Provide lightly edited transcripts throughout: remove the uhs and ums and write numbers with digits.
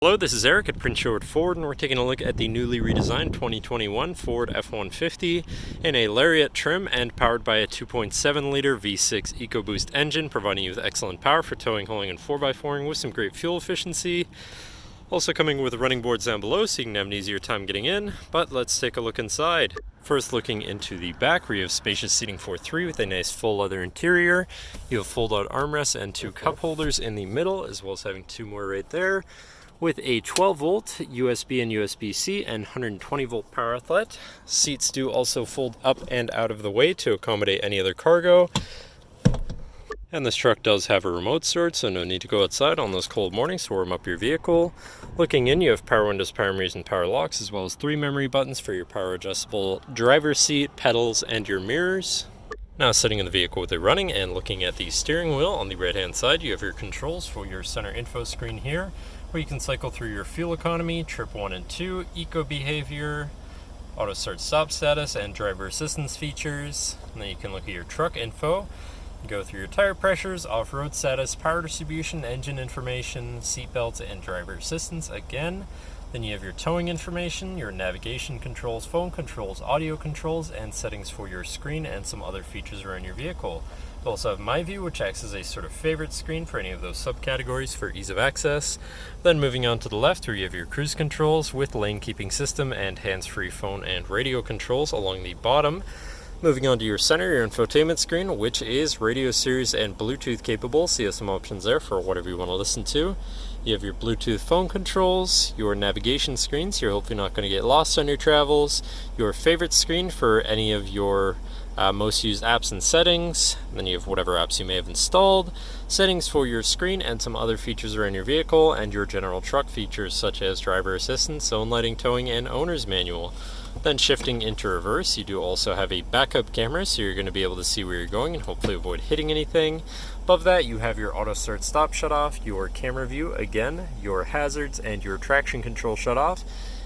Hello, this is Eric at Prince George Ford, and we're taking a look at the newly redesigned 2021 Ford F-150 in a Lariat trim and powered by a 2.7-liter V6 EcoBoost engine, providing you with excellent power for towing, hauling, and 4x4ing with some great fuel efficiency. Also coming with running boards down below so you can have an easier time getting in, but let's take a look inside. First, looking into the back, where you have spacious seating for three with a nice full leather interior. You have fold-out armrests and two cup holders in the middle, as well as having two more right there, with a 12-volt USB and USB-C and 120-volt power outlet. Seats do also fold up and out of the way to accommodate any other cargo. And this truck does have a remote start, so no need to go outside on those cold mornings to warm up your vehicle. Looking in, you have power windows, power mirrors, and power locks, as well as 3 memory buttons for your power adjustable driver's seat, pedals, and your mirrors. Now sitting in the vehicle with it running and looking at the steering wheel, on the right hand side you have your controls for your center info screen here, where you can cycle through your fuel economy, trip 1 and 2, eco behavior, auto start stop status, and driver assistance features. And then you can look at your truck info, go through your tire pressures, off-road status, power distribution, engine information, seat belts, and driver assistance again. Then you have your towing information, your navigation controls, phone controls, audio controls, and settings for your screen and some other features around your vehicle. You also have My View, which acts as a sort of favorite screen for any of those subcategories for ease of access. Then moving on to the left, where you have your cruise controls with lane keeping system and hands-free phone and radio controls along the bottom. Moving on to your center, your infotainment screen, which is radio series and Bluetooth capable, so you have some options there for whatever you want to listen to. You have your Bluetooth phone controls, your navigation screens, you're hopefully not going to get lost on your travels, your favorite screen for any of your most used apps and settings, and then you have whatever apps you may have installed, settings for your screen and some other features around your vehicle, and your general truck features such as driver assistance, zone lighting, towing, and owner's manual. Then shifting into reverse, you do also have a backup camera, so you're going to be able to see where you're going and hopefully avoid hitting anything. Above that, you have your auto start stop shut off, your camera view again, your hazards, and your traction control shut off.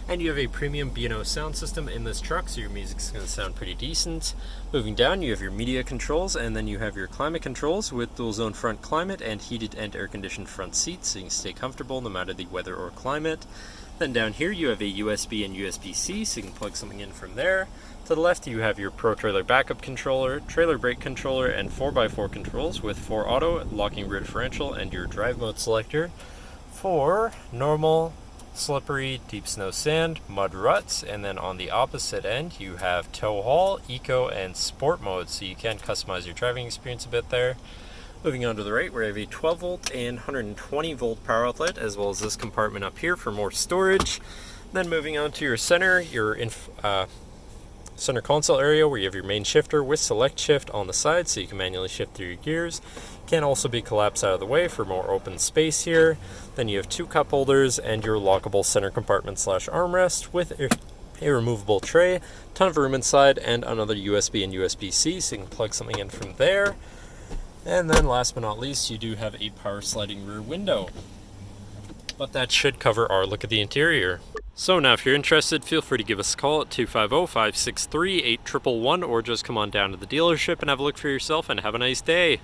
And you have a premium B&O sound system in this truck, so your music's going to sound pretty decent. Moving down, you have your media controls, and then you have your climate controls with dual zone front climate and heated and air conditioned front seats, so you can stay comfortable no matter the weather or climate. Then down here you have a USB and USB-C, so you can plug something in from there. To the left you have your Pro Trailer backup controller, trailer brake controller, and 4x4 controls with 4 auto, locking rear differential, and your drive mode selector for normal, slippery, deep snow sand, mud ruts. And then on the opposite end you have tow haul, eco, and sport mode, so you can customize your driving experience a bit there. Moving on to the right, we have a 12-volt and 120-volt power outlet, as well as this compartment up here for more storage. Then moving on to your center, your center console area, where you have your main shifter with select shift on the side, so you can manually shift through your gears. Can also be collapsed out of the way for more open space here. Then you have 2 cup holders and your lockable center compartment / armrest with a removable tray, ton of room inside, and another USB and USB-C, so you can plug something in from there. And then last but not least, you do have a power sliding rear window. But that should cover our look at the interior. So now if you're interested, feel free to give us a call at 250-563-8111, or just come on down to the dealership and have a look for yourself, and have a nice day.